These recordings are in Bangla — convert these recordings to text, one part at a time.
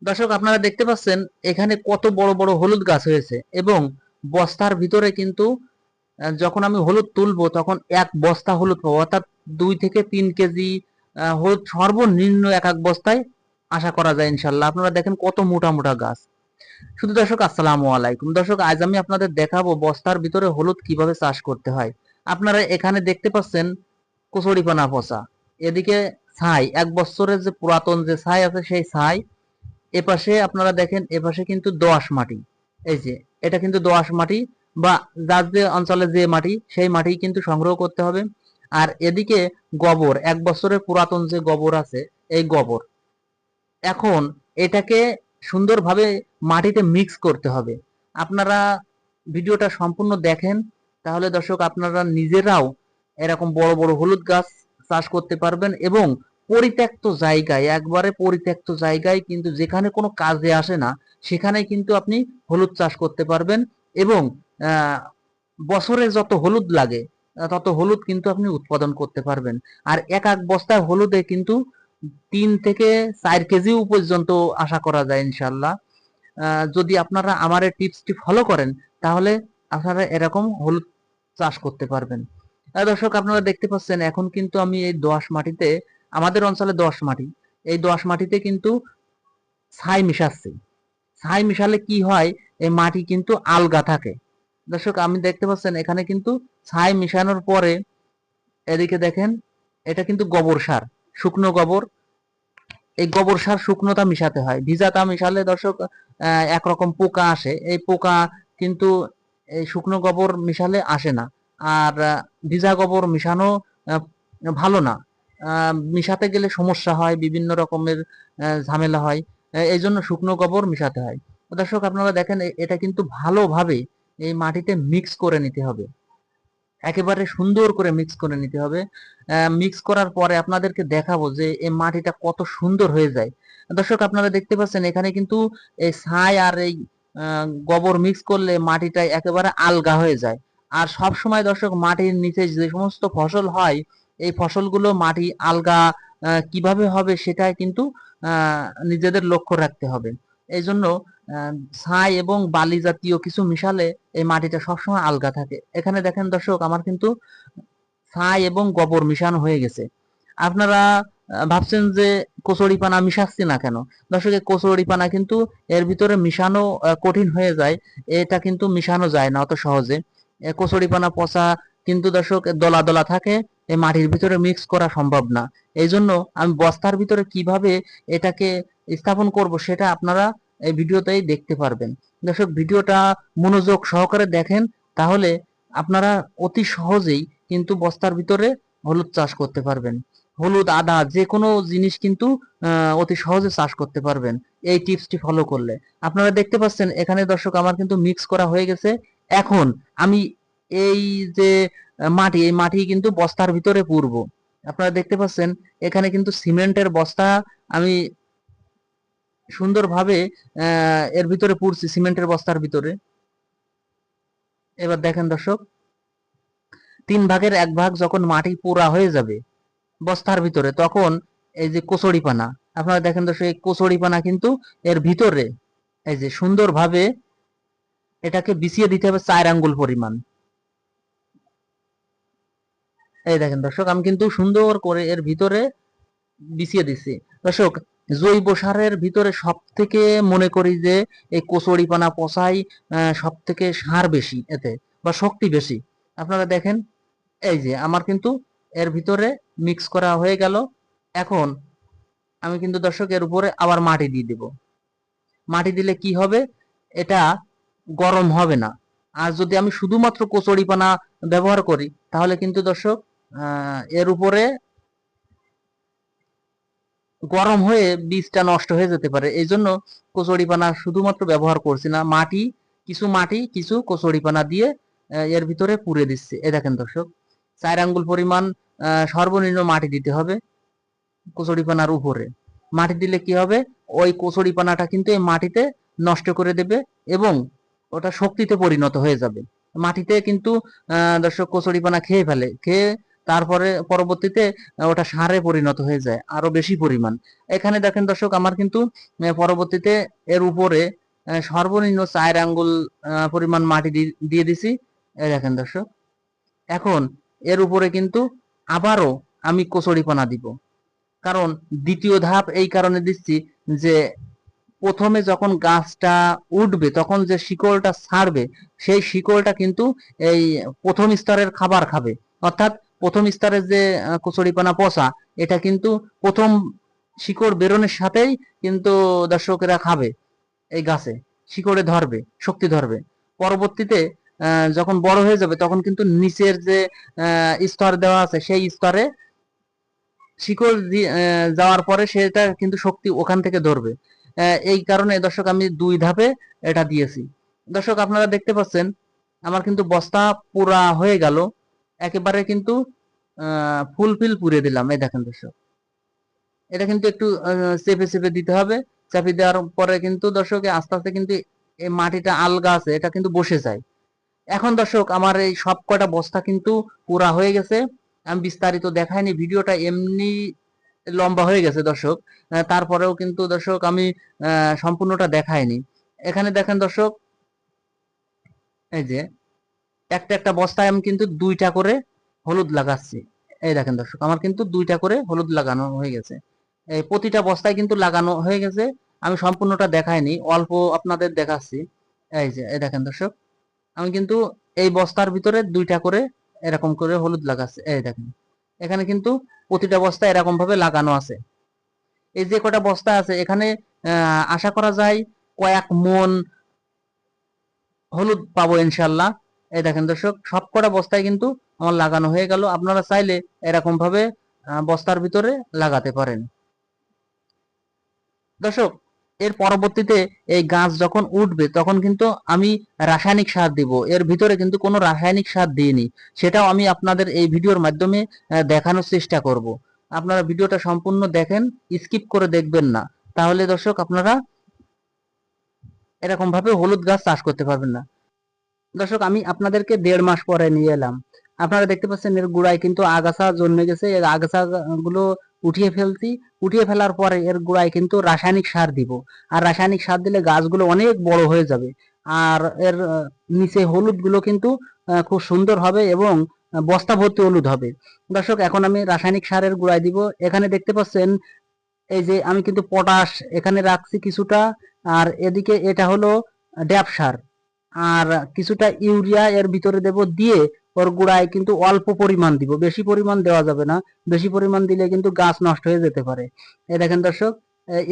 দর্শক আপনারা দেখতে পাচ্ছেন এখানে কত বড় বড় হলুদ গাছ হয়েছে এবং বস্তার ভিতরে কিন্তু যখন আমি হলুদ তুলবো তখন এক বস্তা হলুদ পাবো, অর্থাৎ 2 থেকে 3 কেজি হলুদ সর্বনিম্ন এক এক বস্তায় আশা করা যায় ইনশাল্লাহ। আপনারা দেখেন কত মোটা মোটা গাছ। শুধু দর্শক আসসালামু আলাইকুম। দর্শক আজ আমি আপনাদের দেখাবো বস্তার ভিতরে হলুদ কিভাবে চাষ করতে হয়। আপনারা এখানে দেখতে পাচ্ছেন কচুরিপানা পচা, এদিকে ছাই, 1 বছরের যে পুরাতন যে ছাই আছে সেই ছাই। এপাশে আপনারা দেখেন, এপাশে কিন্তু দোআঁশ মাটি। এই যে এটা কিন্তু দোআঁশ মাটি বা যার যে অঞ্চলে যে মাটি সেই মাটি কিন্তু সংগ্রহ করতে হবে। আর এদিকে গোবর, 1 বছরের পুরাতন যে গোবর আছে এই গোবর। এখন এটাকে সুন্দরভাবে মাটিতে মিক্স করতে হবে। আপনারা ভিডিওটা সম্পূর্ণ দেখেন, তাহলে দর্শক আপনারা নিজেরাও এরকম বড় বড় হলুদ গাছ চাষ করতে পারবেন এবং পরিত্যক্ত জায়গায়, একবারে পরিত্যক্ত জায়গায় কিন্তু যেখানে কোনো কাজে আসে না সেখানে কিন্তু আপনি হলুদ চাষ করতে পারবেন এবং বছরে যত হলুদ লাগে তত হলুদ কিন্তু আপনি উৎপাদন করতে পারবেন। আর এক এক বস্তায় হলুদে কিন্তু 3 থেকে 4 কেজিও পর্যন্ত আশা করা যায় ইনশাল্লাহ। যদি আপনারা আমার এই টিপসটি ফলো করেন তাহলে আপনারা এরকম হলুদ চাষ করতে পারবেন। দর্শক আপনারা দেখতে পাচ্ছেন এখন কিন্তু আমি এই দোআঁশ মাটিতে, আমাদের অঞ্চলে দোআঁশ মাটি, এই দোআঁশ মাটিতে কিন্তু ছাই মিশাচ্ছি। ছাই মিশালে কি হয়, এই মাটি কিন্তু আলগা থাকে। দর্শক আমি দেখতে পাচ্ছেন এখানে কিন্তু ছাই মিশানোর পরে এদিকে দেখেন এটা কিন্তু গোবর সার, শুকনো গোবর। এই গোবর সার শুকনোটা মিশাতে হয়, ভিজাটা মিশালে দর্শক একরকম পোকা আসে। এই পোকা কিন্তু এই শুকনো গোবর মিশালে আসে না। আর ভিজা গোবর মিশানো ভালো না, মিশাতে গেলে সমস্যা হয়, বিভিন্ন রকমের ঝামেলা হয়। এই জন্য শুকনো গোবর মিশাতে হয়। দর্শক আপনারা দেখেন এটা কিন্তু ভালোভাবে এই মাটিতে মিক্স করে নিতে হবে, একেবারে সুন্দর করে মিক্স করে নিতে হবে। মিক্স করার পরে আপনাদেরকে দেখাবো যে এই মাটিটা কত সুন্দর হয়ে যায়। দর্শক আপনারা দেখতে পাচ্ছেন এখানে কিন্তু এই ছাই আর এই গোবর মিক্স করলে মাটিটা একেবারে আলগা হয়ে যায়। আর সব সময় দর্শক মাটির নিচে যে সমস্ত ফসল হয় এই ফসলগুলো মাটি আলগা কিভাবে হবে সেটা কিন্তু নিজেদের লক্ষ্য রাখতে হবে। এই জন্য ছাই এবং বালি জাতীয় কিছু মিশালে এই মাটিটা সবসময় আলগা থাকে। এখানে দেখেন দর্শক আমার কিন্তু ছাই এবং গোবর মিশানো হয়ে গেছে। আপনারা ভাবছেন যে কচুরিপানা মিশাচ্ছি না কেন? দর্শক এই কচুরিপানা কিন্তু এর ভিতরে মিশানো কঠিন হয়ে যায়। এটা কিন্তু মিশানো যায় না অত সহজে। কচুরিপানা পচা কিন্তু দর্শক দলা দলা থাকে, এই মাটির ভিতরে মিক্স করা সম্ভব না। এই জন্য আমি বস্তার ভিতরে কিভাবে এটাকে স্থাপন করব সেটা আপনারা এই ভিডিওতেই দেখতে পারবেন। দর্শক ভিডিওটা মনোযোগ সহকারে দেখেন, তাহলে আপনারা অতি সহজেই কিন্তু বস্তার ভিতরে হলুদ চাষ করতে পারবেন। হলুদ, আদা যে কোনো জিনিস কিন্তু অতি সহজে চাষ করতে পারবেন এই টিপসটি ফলো করলে। আপনারা দেখতে পাচ্ছেন এখানে দর্শক আমার কিন্তু মিক্স করা হয়ে গেছে। এখন আমি এই যে মাটি, এই মাটি কিন্তু বস্তার ভিতরে পুরবো। আপনারা দেখতে পাচ্ছেন এখানে কিন্তু সিমেন্টের বস্তা আমি সুন্দরভাবে এর ভিতরে পুরছি, সিমেন্টের বস্তার ভিতরে। এবার দেখেন দর্শক 3 ভাগের 1 ভাগ যখন মাটি পুরা হয়ে যাবে বস্তার ভিতরে, তখন এই যে কচুরিপানা, আপনারা দেখেন দর্শক এই কচুরিপানা কিন্তু এর ভিতরে এই যে সুন্দরভাবে এটাকে বিছিয়ে দিতে হবে 4 আঙ্গুল পরিমাণ। এই দেখেন দর্শক আমি কিন্তু সুন্দর করে এর ভিতরে বিছিয়ে দিচ্ছি। দর্শক জৈব সারের ভিতরে সব থেকে মনে করি যে এই কচুরিপানা পচাই সব থেকে সার বেশি এতে বা শক্তি বেশি। আপনারা দেখেন এই যে আমার কিন্তু এর ভিতরে মিক্স করা হয়ে গেল। এখন আমি কিন্তু দর্শক এর উপরে আবার মাটি দিয়ে দেব। মাটি দিলে কি হবে, এটা গরম হবে না। আর যদি আমি শুধুমাত্র কচুরিপানা ব্যবহার করি তাহলে কিন্তু দর্শক এর উপরে গরম হয়ে বীজটা নষ্ট হয়ে যেতে পারে। এই জন্য কচুরিপানা শুধুমাত্র ব্যবহার করছি না, মাটি কিছু কচুরিপানা দিয়ে এর ভিতরে পুরে দিচ্ছি। এই দেখেন দর্শক 4 আঙ্গুল পরিমাণ সর্বনিম্ন মাটি দিতে হবে কচুরিপানার উপরে। মাটি দিলে কি হবে, ওই কচুরিপানাটা কিন্তু এই মাটিতে নষ্ট করে দেবে এবং ওটা শক্তিতে পরিণত হয়ে যাবে। মাটিতে কিন্তু দর্শক কচুরিপানা খেয়ে ফেলে, খেয়ে তারপরে পরবর্তীতে ওটা সারে পরিণত হয়ে যায় আরো বেশি পরিমাণ। এখানে দেখেন দর্শক আমার কিন্তু পরবর্তীতে এর উপরে সর্বনিম্ন 4 আঙ্গুল পরিমাণ মাটি দিয়ে দিছি। এই দেখেন দর্শক, এখন এর উপরে কিন্তু আবারও আমি কচুরিপানা দিব। কারণ দ্বিতীয় ধাপ এই কারণে দিচ্ছি যে প্রথমে যখন গাছটা উঠবে তখন যে শিকড়টা ছাড়বে সেই শিকড়টা কিন্তু এই প্রথম স্তরের খাবার খাবে। অর্থাৎ প্রথম স্তরের যে কচুরিপানা পচা, এটা কিন্তু প্রথম শিকড় বেরোনোর সাথেই কিন্তু দর্শকেরা খাবে, এই গাছে শিকড়ে ধরবে, শক্তি ধরবে। পরবর্তীতে যখন বড় হয়ে যাবে তখন কিন্তু নিচের যে স্তর দেওয়া আছে সেই স্তরে শিকড় যাওয়ার পরে সেটা কিন্তু শক্তি ওখান থেকে ধরবে। এই কারণে দর্শক আমি 2 ধাপে এটা দিয়েছি। দর্শক আপনারা দেখতে পাচ্ছেন আমার কিন্তু বস্তা পুরা হয়ে গেল, একেবারে কিন্তু ফুলফিল পুড়ে দিলাম। এই দেখেন দর্শক, এটা কিন্তু একটু চেপে চেপে দিতে হবে। চাপি দেওয়ার পরে কিন্তু দর্শক আস্তে আস্তে কিন্তু এই মাটিটা আলগা আছে এটা কিন্তু বসে যায়। এখন দর্শক আমার এই সব কয়টা বস্তা কিন্তু পুরা হয়ে গেছে। আমি বিস্তারিত দেখাইনি, ভিডিওটা এমনি লম্বা হয়ে গেছে দর্শক। তারপরেও কিন্তু দর্শক আমি সম্পূর্ণটা দেখাইনি। এখানে দেখেন দর্শক, এই যে একটা একটা বস্তায় আমি কিন্তু 2টা করে হলুদ লাগাচ্ছি। এই দেখেন দর্শক আমার কিন্তু 2টা করে হলুদ লাগানো হয়ে গেছে। এই প্রতিটা বস্তায় কিন্তু লাগানো হয়ে গেছে। আমি সম্পূর্ণটা দেখাইনি, অল্প আপনাদের দেখাচ্ছি। এই যে এই দেখেন দর্শক, আমি কিন্তু এই বস্তার ভিতরে 2টা করে এরকম করে হলুদ লাগাচ্ছি। এই দেখেন এখানে কিন্তু প্রতিটা বস্তা এরকম ভাবে লাগানো আছে। এই যে কটা বস্তা আছে এখানে আশা করা যায় কয়েক মন হলুদ পাবো ইনশাল্লাহ। এই দেখেন দর্শক সব কটা বস্তায় কিন্তু আমার লাগানো হয়ে গেল। আপনারা চাইলে এরকম ভাবে বস্তার ভিতরে লাগাতে পারেন। দর্শক এর পরবর্তীতে এই গাছ যখন উঠবে তখন কিন্তু আমি রাসায়নিক সার দিব। এর ভিতরে কিন্তু কোনো রাসায়নিক সার দিইনি, সেটাও আমি আপনাদের এই ভিডিওর মাধ্যমে দেখানোর চেষ্টা করব। আপনারা ভিডিওটা সম্পূর্ণ দেখেন, স্কিপ করে দেখবেন না, তাহলে দর্শক আপনারা এরকম ভাবে হলুদ গাছ চাষ করতে পারবেন না। দর্শক আমি আপনাদেরকে 1.5 মাস পরে নিয়ে এলাম। আপনারা দেখতে পাচ্ছেন এর গোড়ায় কিন্তু আগাছা জন্মে গেছে। এর আগাছা গুলো উঠিয়ে ফেলছি। উঠিয়ে ফেলার পরে এর গোড়ায় কিন্তু রাসায়নিক সার দিব। আর রাসায়নিক সার দিলে গাছগুলো অনেক বড় হয়ে যাবে। আর এর নিচে হলুদ গুলো কিন্তু খুব সুন্দর হবে এবং বস্তা ভর্তি হলুদ হবে। দর্শক এখন আমি রাসায়নিক সারের গোড়ায় দিব। এখানে দেখতে পাচ্ছেন এই যে আমি কিন্তু পটাশ এখানে রাখছি কিছুটা, আর এদিকে এটা হলো ড্যাপ সার, আর কিছুটা ইউরিয়া এর ভিতরে দেব। দিয়ে ওর গোড়ায় কিন্তু অল্প পরিমাণ দিব, বেশি পরিমাণ দেওয়া যাবে না। বেশি পরিমাণ দিলে কিন্তু গাছ নষ্ট হয়ে যেতে পারে। এই দেখেন দর্শক,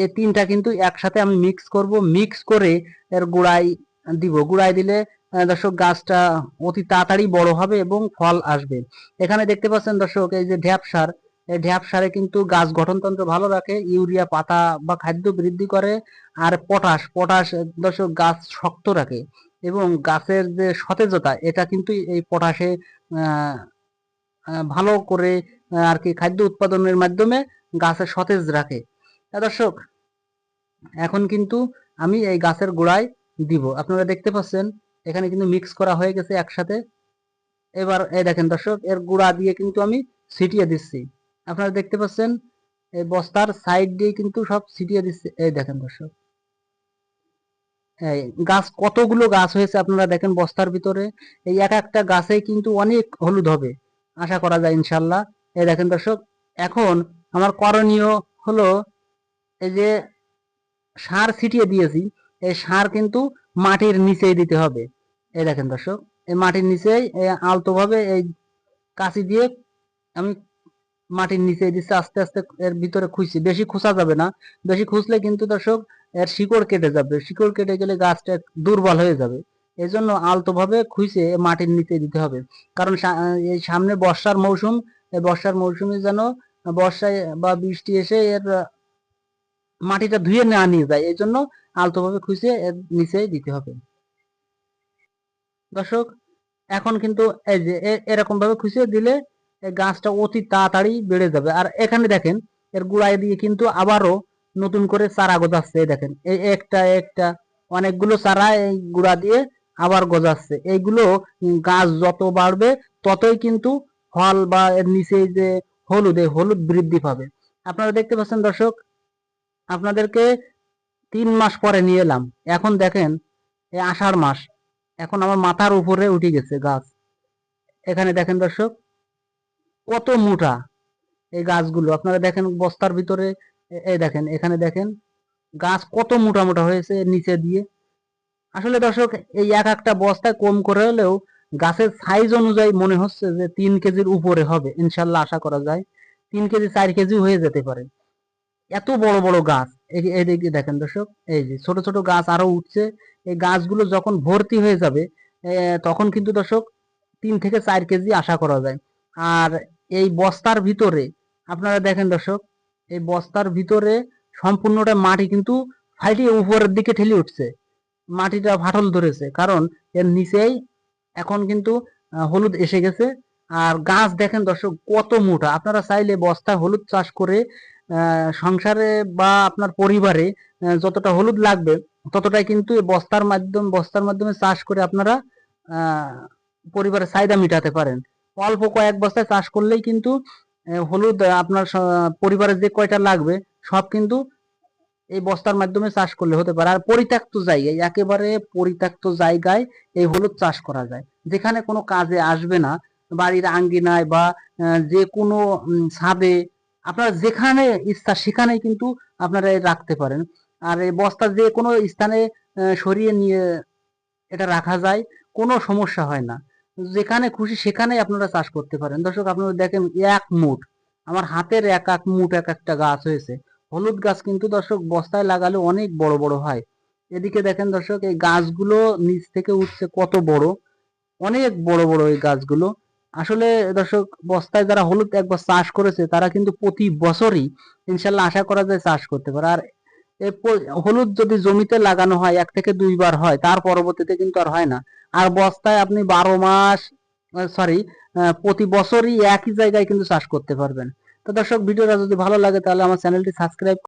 এই 3টা কিন্তু একসাথে আমি মিক্স করব। মিক্স করে এর গোড়ায় দিব। গোড়ায় দিলে দর্শক গাছটা অতি তাড়াতাড়ি বড় হবে এবং ফল আসবে। এখানে দেখতে পাচ্ছেন দর্শক এই যে ঢ্যাপ সার, এই ঢ্যাপ সারে কিন্তু গাছ গঠনতন্ত্র ভালো রাখে। ইউরিয়া পাতা বা খাদ্য বৃদ্ধি করে। আর পটাশ, পটাশ দর্শক গাছ শক্ত রাখে এবং গাছের যে সতেজতা এটা কিন্তু এই পটাশে ভালো করে আর কি খাদ্য উৎপাদনের মাধ্যমে গাছের সতেজ রাখে। দর্শক এখন কিন্তু আমি এই গাছের গোড়ায় দিব। আপনারা দেখতে পাচ্ছেন এখানে কিন্তু মিক্স করা হয়ে গেছে একসাথে। এবার এই দেখেন দর্শক এর গোড়া দিয়ে কিন্তু আমি ছিটিয়ে দিচ্ছি। আপনারা দেখতে পাচ্ছেন এই বস্তার সাইড দিয়ে কিন্তু সব ছিটিয়ে দিচ্ছে। এই দেখেন দর্শক গাছ কতগুলো গাছ হয়েছে আপনারা দেখেন বস্তার ভিতরে। এই এক একটা গাছে কিন্তু অনেক হলুদ হবে আশা করা যায় ইনশাল্লাহ। এই দেখেন দর্শক এখন আমার করণীয় হলো এই যে সার ছিটিয়ে দিয়েছি, এই সার কিন্তু মাটির নিচেই দিতে হবে। এই দেখেন দর্শক এই মাটির নিচেই আলতো ভাবে এই কাঁচি দিয়ে আমি মাটির নিচে দিচ্ছে। আস্তে আস্তে এর ভিতরে খুঁজছি, বেশি খোঁচা যাবে না। বেশি খুঁজলে কিন্তু দর্শক এর শিকড় কেটে যাবে। শিকড় কেটে গেলে গাছটা দুর্বল হয়ে যাবে। এই জন্য আলতো ভাবে খুঁজে মাটির নিচে দিতে হবে। কারণ এই সামনে বর্ষার মৌসুম, এই বর্ষার মৌসুমে যেন বর্ষায় বা বৃষ্টি এসে এর মাটিটা ধুয়ে না নিয়ে যায়, এই জন্য আলতো ভাবে খুঁজে এর নিচে দিতে হবে। দর্শক এখন কিন্তু এই যে এরকম ভাবে খুঁজে দিলে গাছটা অতি তাড়াতাড়ি বেড়ে যাবে। আর এখানে দেখেন এর গোড়ায় দিয়ে কিন্তু আবারও নতুন করে চারা গজাচ্ছে। এই দেখেন এই একটা একটা অনেকগুলো চারা এই গোড়া দিয়ে আবার গজাচ্ছে। এইগুলো গাছ যত বাড়বে ততই কিন্তু ফল বা এর নিচে যে হলুদ, এই হলুদ বৃদ্ধি পাবে। আপনারা দেখতে পাচ্ছেন দর্শক, আপনাদেরকে 3 মাস পরে নিয়ে এলাম। এখন দেখেন এই আষাঢ় মাস, এখন আমার মাথার উপরে উঠে গেছে গাছ। এখানে দেখেন দর্শক কত মোটা এই গাছগুলো, আপনারা দেখেন বস্তার ভিতরে। এই দেখেন, এখানে দেখেন গাছ কত মোটা মোটা হয়েছে এর নিচে দিয়ে। আসলে দর্শক এই এক একটা বস্তায় কম করে হলেও গাছের সাইজ অনুযায়ী মনে হচ্ছে যে 3 কেজির উপরে হবে, ইনশাল্লাহ আশা করা যায় 3 কেজি 4 কেজি হয়ে যেতে পারে। এত বড় বড় গাছ। এদিকে দেখেন দর্শক, এই যে ছোট ছোট গাছ আরো উঠছে। এই গাছগুলো যখন ভর্তি হয়ে যাবে তখন কিন্তু দর্শক 3 থেকে 4 কেজি আশা করা যায়। আর এই বস্তার ভিতরে আপনারা দেখেন দর্শক, এই বস্তার ভিতরে সম্পূর্ণটা মাটি কিন্তু ফাটিয়ে উপরের দিকে ঠেলে উঠছে, মাটিটা ফাটল ধরেছে, কারণ এর নিচেই এখন কিন্তু হলুদ এসে গেছে। আর গাছ দেখেন দর্শক কত মোটা। আপনারা চাইলে বস্তায় হলুদ চাষ করে সংসারে বা আপনার পরিবারে যতটা হলুদ লাগবে ততটাই কিন্তু এই বস্তার মাধ্যমে চাষ করে আপনারা পরিবারের চাহিদা মিটাতে পারেন। অল্প কয়েক বস্তায় চাষ করলেই কিন্তু হলুদ আপনার পরিবারের যে কয়টা লাগবে সব কিন্তু এই বস্তার মাধ্যমে চাষ করলে হতে পারে। আর পরিত্যক্ত জায়গায়, একেবারে পরিত্যক্ত জায়গায় এই হলুদ চাষ করা যায়, যেখানে কোনো কাজে আসবে না, বাড়ির আঙ্গিনায় বা যে কোনো ছাদে, আপনারা যেখানে ইচ্ছা সেখানেই কিন্তু আপনারা রাখতে পারেন। আর এই বস্তা যে কোনো স্থানে সরিয়ে নিয়ে এটা রাখা যায়, কোনো সমস্যা হয় না। যেখানে খুশি সেখানেই আপনারা চাষ করতে পারেন। দর্শক আপনারা দেখেন এক মুঠ, আমার হাতের এক এক মুঠ এক একটা গাছ হয়েছে। হলুদ গাছ কিন্তু দর্শক বস্তায় লাগালে অনেক বড় বড় হয়। এদিকে দেখেন দর্শক এই গাছগুলো নিচ থেকে উঠছে কত বড়, অনেক বড় বড় এই গাছগুলো। আসলে দর্শক বস্তায় যারা হলুদ একবার চাষ করেছে তারা কিন্তু প্রতি বছরই ইনশাল্লাহ আশা করা যায় চাষ করতে পারে। আর হলুদ যদি জমিতে লাগানো হয় 1 থেকে 2 বার হয়, তার পরবর্তীতে কিন্তু আর হয় না। আর বস্তায় আপনি 12 মাস, সরি, প্রতি বছরই একই জায়গায় কিন্তু চাষ করতে পারবেন। তো দর্শক ভিডিওটা যদি ভালো লাগে তাহলে আমার চ্যানেলটি সাবস্ক্রাইব